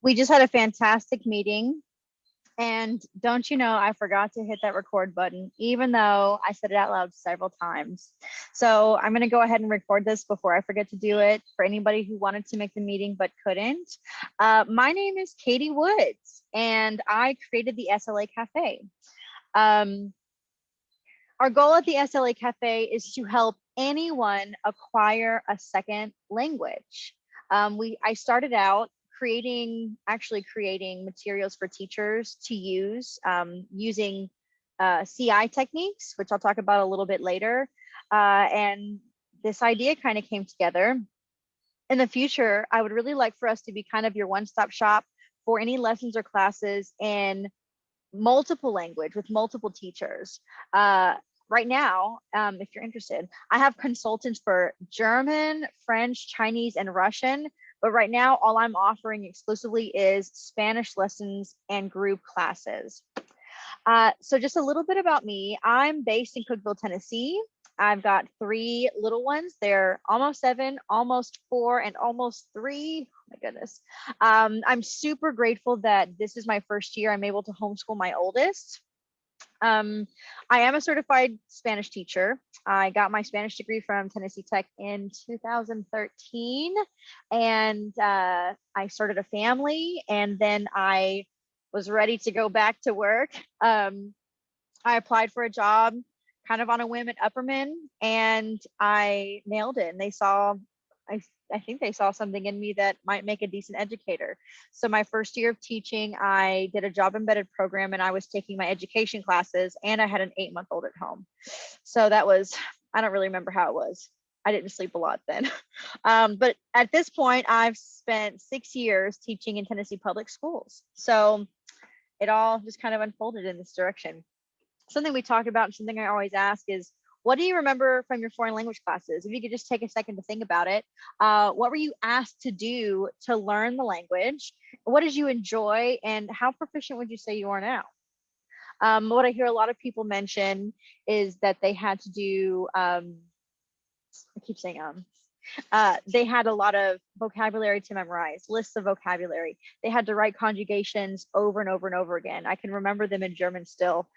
We just had a fantastic meeting. And don't you know, I forgot to hit that record button, even though I said it out loud several times. So I'm going to go ahead and record this before I forget to do it for anybody who wanted to make the meeting but couldn't. My name is Katie Woods, and I created the SLA Cafe. Um, our goal at the SLA Cafe is to help anyone acquire a second language. I started out actually creating materials for teachers to use using CI techniques, which I'll talk about a little bit later. And this idea kind of came together. In the future, I would really like for us to be kind of your one-stop shop for any lessons or classes in multiple language with multiple teachers. Right now, if you're interested, I have consultants for German, French, Chinese, and Russian. But right now, all I'm offering exclusively is Spanish lessons and group classes. So just a little bit about me. I'm based in Cookeville, Tennessee. I've got 3 little ones. They're almost 7, almost 4, and almost 3. Oh my goodness. I'm super grateful that this is my first year. I'm able to homeschool my oldest. I am a certified Spanish teacher. I got my Spanish degree from Tennessee Tech in 2013, and I started a family, and then I was ready to go back to work. I applied for a job kind of on a whim at Upperman, and I nailed it. And I think they saw something in me that might make a decent educator. So my first year of teaching, I did a job embedded program, and I was taking my education classes, and I had an 8-month-old at home. So that was, I don't really remember how it was. I didn't sleep a lot then. But at this point, I've spent 6 years teaching in Tennessee public schools. So it all just kind of unfolded in this direction. Something we talk about and something I always ask is, what do you remember from your foreign language classes? If you could just take a second to think about it, what were you asked to do to learn the language? What did you enjoy, and how proficient would you say you are now? What I hear a lot of people mention is that they had to do, I keep saying they had a lot of vocabulary to memorize, lists of vocabulary. They had to write conjugations over and over and over again. I can remember them in German still.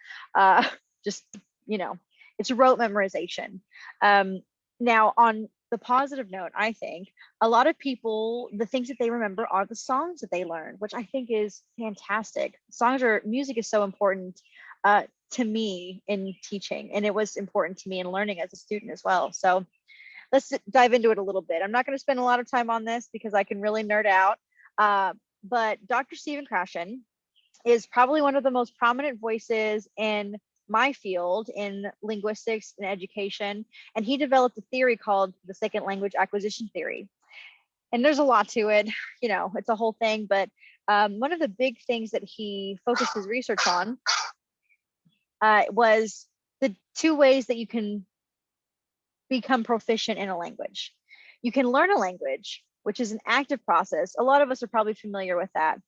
Just, you know, it's rote memorization. Now, on the positive note, I think a lot of people, the things that they remember are the songs that they learned, which I think is fantastic. Music is so important to me in teaching, and it was important to me in learning as a student as well. So let's dive into it a little bit. I'm not going to spend a lot of time on this because I can really nerd out. But Dr. Stephen Krashen is probably one of the most prominent voices in my field in linguistics and education. And he developed a theory called the second language acquisition theory. And there's a lot to it, it's a whole thing. But one of the big things that he focused his research on was the 2 ways that you can become proficient in a language. You can learn a language, which is an active process. A lot of us are probably familiar with that.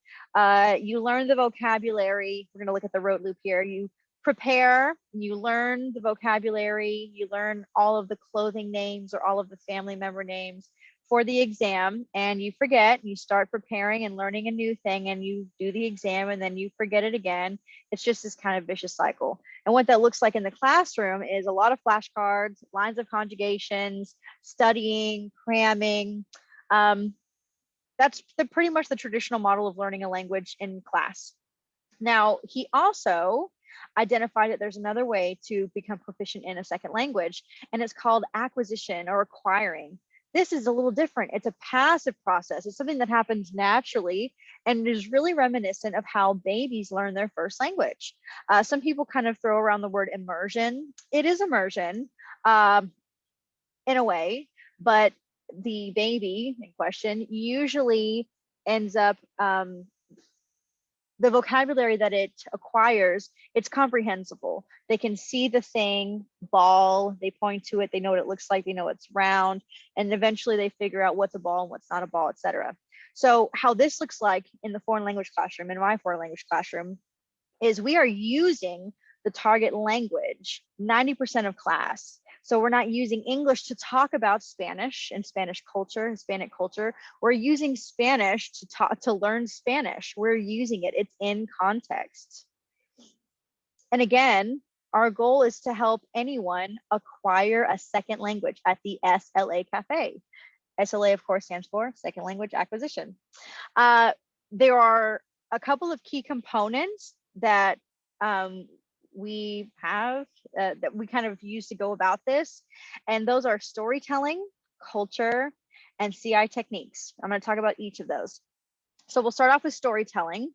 You learn the vocabulary. We're going to look at the rote loop here. You prepare, you learn the vocabulary, you learn all of the clothing names or all of the family member names for the exam, and you forget, you start preparing and learning a new thing, and you do the exam, and then you forget it again. It's just this kind of vicious cycle. And what that looks like in the classroom is a lot of flashcards, lines of conjugations, studying, cramming. That's pretty much the traditional model of learning a language in class. Now, he also identified that there's another way to become proficient in a second language, and it's called acquisition or acquiring. This is a little different. It's a passive process. It's something that happens naturally and is really reminiscent of how babies learn their first language. Some people kind of throw around the word immersion. It is immersion in a way, but the baby in question usually ends up the vocabulary that it acquires, it's comprehensible. They can see the thing, ball, they point to it, they know what it looks like, they know it's round, and eventually they figure out what's a ball and what's not a ball, etc. So how this looks like in the foreign language classroom, in my foreign language classroom, is we are using the target language 90% of class. So we're not using English to talk about Spanish and Spanish culture, Hispanic culture. We're using Spanish to learn Spanish. We're using it. It's in context. And again, our goal is to help anyone acquire a second language at the SLA Cafe. SLA, of course, stands for Second Language Acquisition. There are a couple of key components that we have that we kind of use to go about this. And those are storytelling, culture, and CI techniques. I'm going to talk about each of those. So we'll start off with storytelling.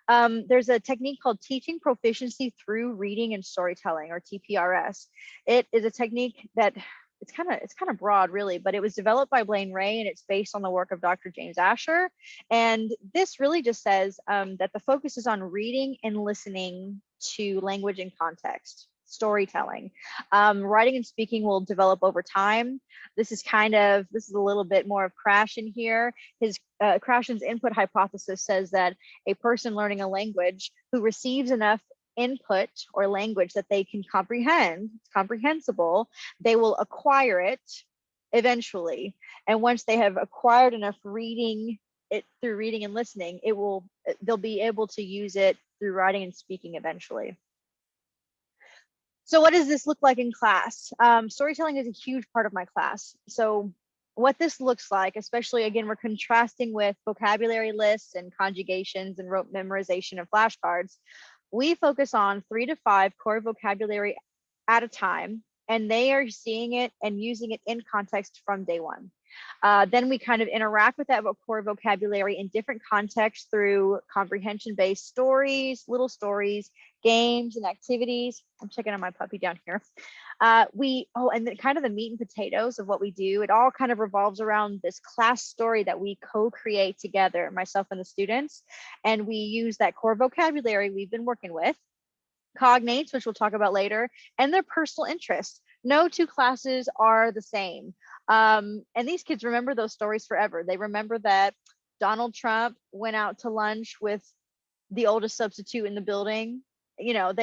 There's a technique called teaching proficiency through reading and storytelling, or TPRS. It is a technique that it's kind of broad, really, but it was developed by Blaine Ray, and it's based on the work of Dr. James Asher. And this really just says that the focus is on reading and listening to language and context. Storytelling. Writing and speaking will develop over time. This is a little bit more of Krashen here. Krashen's input hypothesis says that a person learning a language who receives enough input or language that they can comprehend, it's comprehensible, they will acquire it eventually. And once they have acquired enough reading it through reading and listening, they'll be able to use it through writing and speaking eventually. So what does this look like in class? Storytelling is a huge part of my class. So what this looks like, especially again, we're contrasting with vocabulary lists and conjugations and rote memorization of flashcards. We focus on 3 to 5 core vocabulary at a time, and they are seeing it and using it in context from day one. Then we kind of interact with that core vocabulary in different contexts through comprehension-based stories, little stories, games, and activities. I'm checking on my puppy down here. And then kind of the meat and potatoes of what we do, it all kind of revolves around this class story that we co-create together, myself and the students. And we use that core vocabulary we've been working with, cognates, which we'll talk about later, and their personal interests. No two classes are the same. And these kids remember those stories forever. They remember that Donald Trump went out to lunch with the oldest substitute in the building. You know,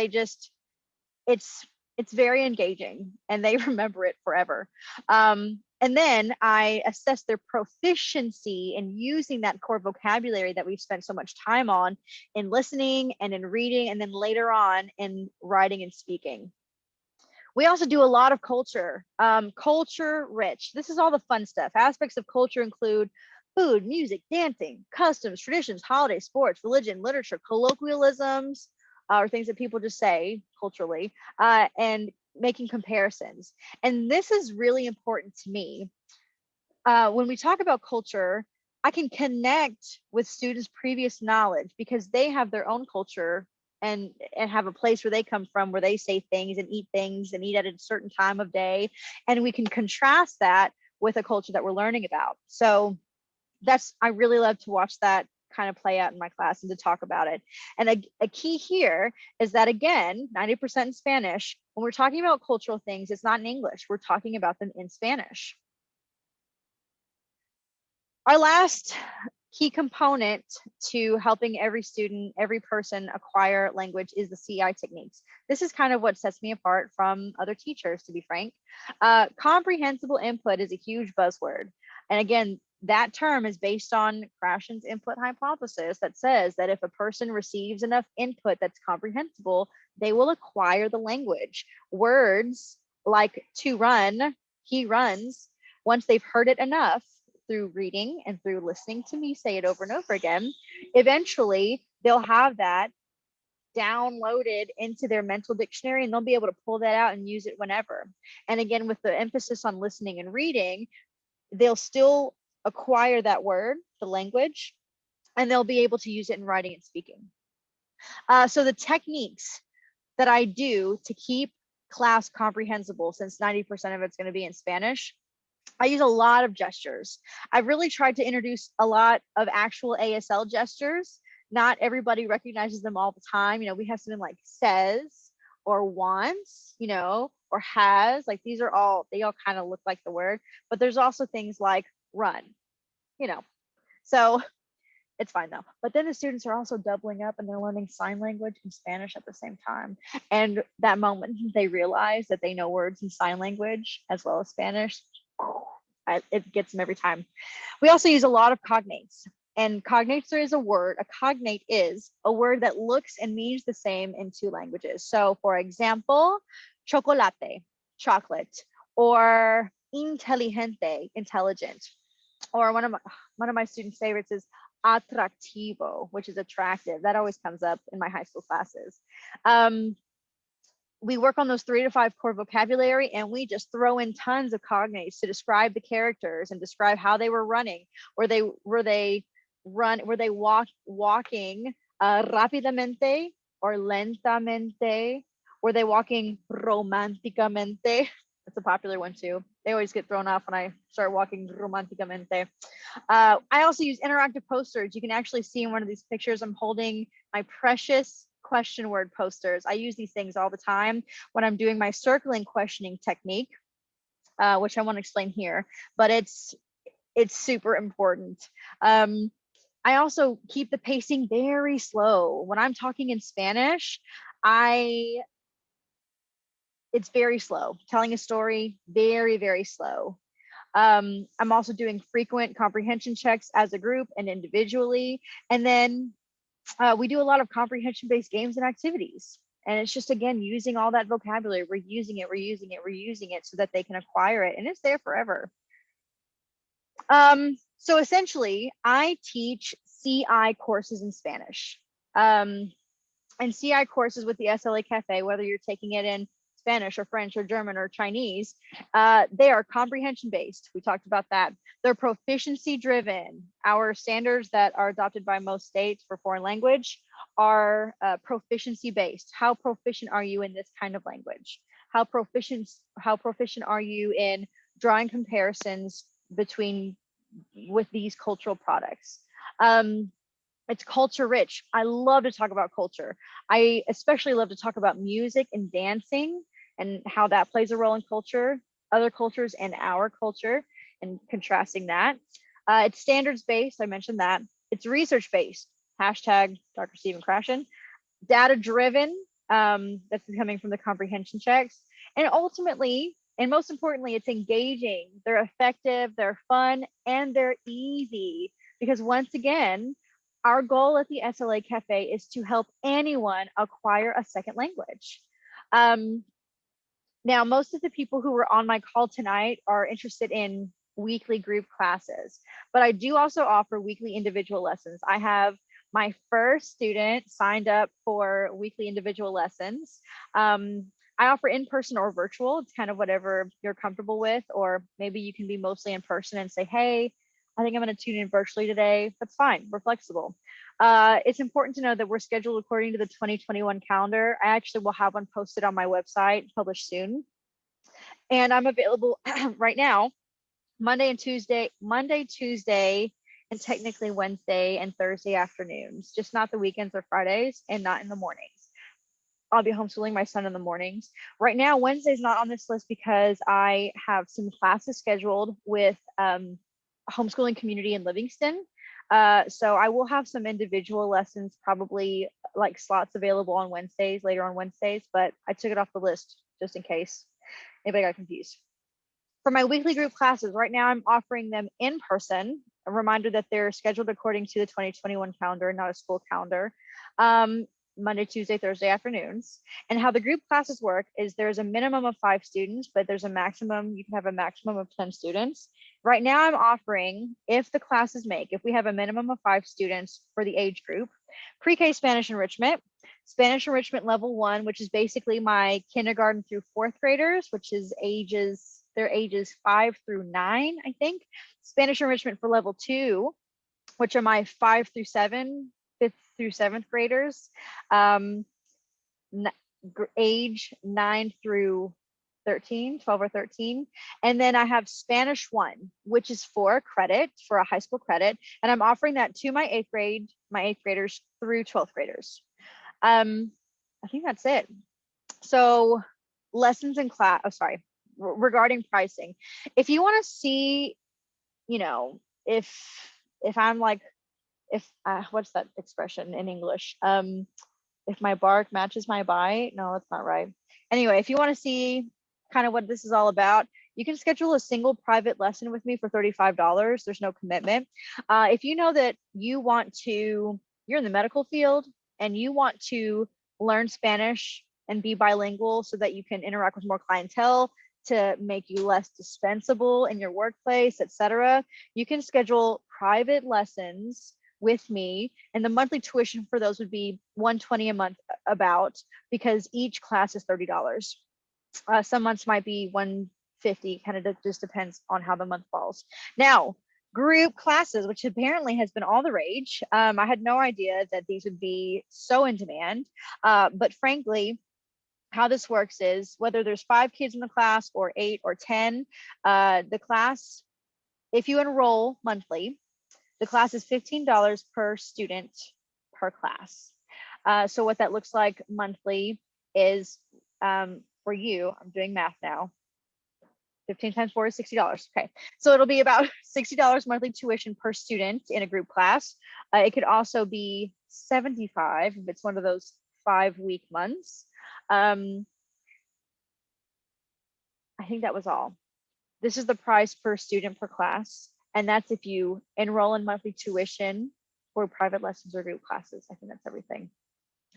it's very engaging, and they remember it forever. And then I assess their proficiency in using that core vocabulary that we've spent so much time on in listening and in reading, and then later on in writing and speaking. We also do a lot of culture, culture rich. This is all the fun stuff. Aspects of culture include food, music, dancing, customs, traditions, holidays, sports, religion, literature, colloquialisms, or things that people just say culturally, and making comparisons. And this is really important to me. When we talk about culture, I can connect with students' previous knowledge because they have their own culture and have a place where they come from, where they say things and eat at a certain time of day. And we can contrast that with a culture that we're learning about. So I really love to watch that kind of play out in my class and to talk about it. And a key here is that, again, 90% in Spanish, when we're talking about cultural things, it's not in English, we're talking about them in Spanish. Our last key component to helping every student, every person acquire language is the CI techniques. This is kind of what sets me apart from other teachers, to be frank. Comprehensible input is a huge buzzword. And again, that term is based on Krashen's input hypothesis that says that if a person receives enough input that's comprehensible, they will acquire the language. Words like to run, he runs, once they've heard it enough through reading and through listening to me say it over and over again, eventually they'll have that downloaded into their mental dictionary, and they'll be able to pull that out and use it whenever. And again, with the emphasis on listening and reading, they'll still acquire that word, the language, and they'll be able to use it in writing and speaking. So the techniques that I do to keep class comprehensible, since 90% of it's going to be in Spanish, I use a lot of gestures. I've really tried to introduce a lot of actual ASL gestures. Not everybody recognizes them all the time. You know, we have something like says or wants, you know, or has, like they all kind of look like the word, but there's also things like run, you know. So It's fine though. But then the students are also doubling up and they're learning sign language and Spanish at the same time. And that moment they realize that they know words in sign language as well as Spanish, it gets them every time. We also use a lot of cognates. And cognates is a word. A cognate is a word that looks and means the same in two languages. So for example, chocolate, chocolate, or inteligente, intelligent. Or one of my students' favorites is atractivo, which is attractive. That always comes up in my high school classes. We work on those 3 to 5 core vocabulary, and we just throw in tons of cognates to describe the characters and describe how they were running. Were they walking rápidamente or lentamente? Were they walking románticamente? That's a popular one too. They always get thrown off when I start walking románticamente. I also use interactive posters. You can actually see in one of these pictures, I'm holding my precious question word posters. I use these things all the time when I'm doing my circling questioning technique, which I want to explain here, but it's super important. I also keep the pacing very slow. When I'm talking in Spanish, it's very slow. Telling a story, very, very slow. I'm also doing frequent comprehension checks as a group and individually. And then we do a lot of comprehension-based games and activities. And it's just, again, using all that vocabulary. We're using it so that they can acquire it. And it's there forever. So essentially, I teach CI courses in Spanish. And CI courses with the SLA Cafe, whether you're taking it in Spanish or French or German or Chinese, they are comprehension based. We talked about that. They're proficiency driven. Our standards that are adopted by most states for foreign language are proficiency based. How proficient are you in this kind of language? How proficient are you in drawing comparisons with these cultural products? It's culture rich. I love to talk about culture. I especially love to talk about music and dancing and how that plays a role in culture, other cultures and our culture, and contrasting that. It's standards based. I mentioned that. It's research based. Hashtag Dr. Stephen Krashen. Data driven. That's coming from the comprehension checks. And ultimately, and most importantly, it's engaging. They're effective, they're fun, and they're easy. Because once again, our goal at the SLA Cafe is to help anyone acquire a second language. Now, most of the people who were on my call tonight are interested in weekly group classes, but I do also offer weekly individual lessons. I have my first student signed up for weekly individual lessons. I offer in-person or virtual. It's kind of whatever you're comfortable with, or maybe you can be mostly in person and say, hey, I think I'm going to tune in virtually today. That's fine. We're flexible. It's important to know that we're scheduled according to the 2021 calendar. I actually will have one posted on my website, published soon. And I'm available right now, Monday, Tuesday, and technically Wednesday and Thursday afternoons, just not the weekends or Fridays, and not in the mornings. I'll be homeschooling my son in the mornings. Right now, Wednesday's not on this list because I have some classes scheduled with homeschooling community in Livingston. So I will have some individual lessons, probably like slots available on Wednesdays, later on Wednesdays, but I took it off the list just in case anybody got confused. For my weekly group classes, right now I'm offering them in person. A reminder that they're scheduled according to the 2021 calendar, not a school calendar. Monday, Tuesday, Thursday afternoons. And how the group classes work is there's a minimum of 5 students, but there's a maximum, you can have a maximum of 10 students. Right now I'm offering, if the classes if we have a minimum of 5 students for the age group, pre-K Spanish enrichment level 1, which is basically my kindergarten through 4th graders, which is they're ages 5 through 9, I think. Spanish enrichment for level 2, which are my 5 through 7, 5th through 7th graders, age 9 through 13, 12 or 13. And then I have Spanish 1, which is for a high school credit. And I'm offering that to my 8th graders through 12th graders. I think that's it. So lessons in class, regarding pricing. If you want to see, if I'm like if what's that expression in English? If my bark matches my bite. No, that's not right. Anyway, if you want to see kind of what this is all about, you can schedule a single private lesson with me for $35. There's no commitment. If you know that you're in the medical field and you want to learn Spanish and be bilingual so that you can interact with more clientele to make you less dispensable in your workplace, etc., you can schedule private lessons with me, and the monthly tuition for those would be $120 a month about, because each class is $30. Some months might be $150, kind of just depends on how the month falls. Now, group classes, which apparently has been all the rage. I had no idea that these would be so in demand, but frankly, how this works is whether there's 5 kids in the class or 8 or 10, the class, if you enroll monthly, the class is $15 per student per class. So what that looks like monthly is, for you, I'm doing math now, 15 times 4 is $60. Okay, so it'll be about $60 monthly tuition per student in a group class. It could also be $75 if it's one of those 5-week months. I think that was all. This is the price per student per class. And that's if you enroll in monthly tuition for private lessons or group classes. I think that's everything.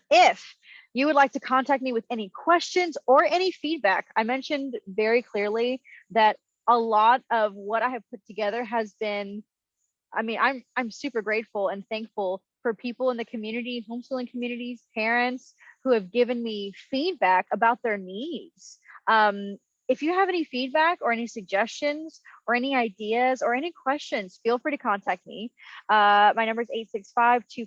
If you would like to contact me with any questions or any feedback, I mentioned very clearly that a lot of what I have put together has been, I mean, I'm super grateful and thankful for people in the community, homeschooling communities, parents who have given me feedback about their needs. If you have any feedback or any suggestions or any ideas or any questions, feel free to contact me. My number is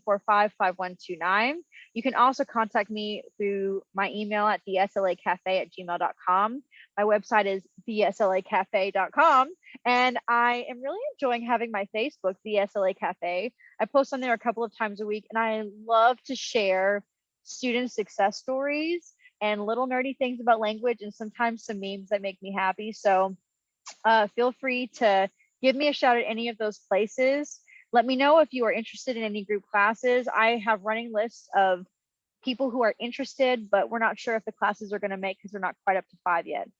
865-245-5129. You can also contact me through my email at theslacafe@gmail.com. My website is theslacafe.com. And I am really enjoying having my Facebook, the SLA Cafe. I post on there a couple of times a week, and I love to share student success stories and little nerdy things about language, and sometimes some memes that make me happy. So feel free to give me a shout at any of those places. Let me know if you are interested in any group classes. I have running lists of people who are interested, but we're not sure if the classes are going to make because they're not quite up to 5 yet.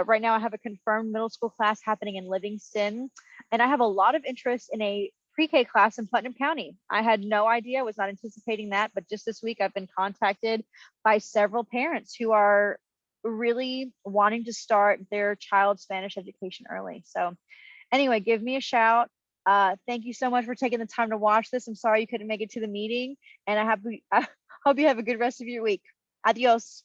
Right now, I have a confirmed middle school class happening in Livingston, and I have a lot of interest in a pre-K class in Putnam County. I had no idea, was not anticipating that, but just this week I've been contacted by several parents who are really wanting to start their child's Spanish education early. So anyway, give me a shout. Thank you so much for taking the time to watch this. I'm sorry you couldn't make it to the meeting, and I hope you have a good rest of your week. Adios.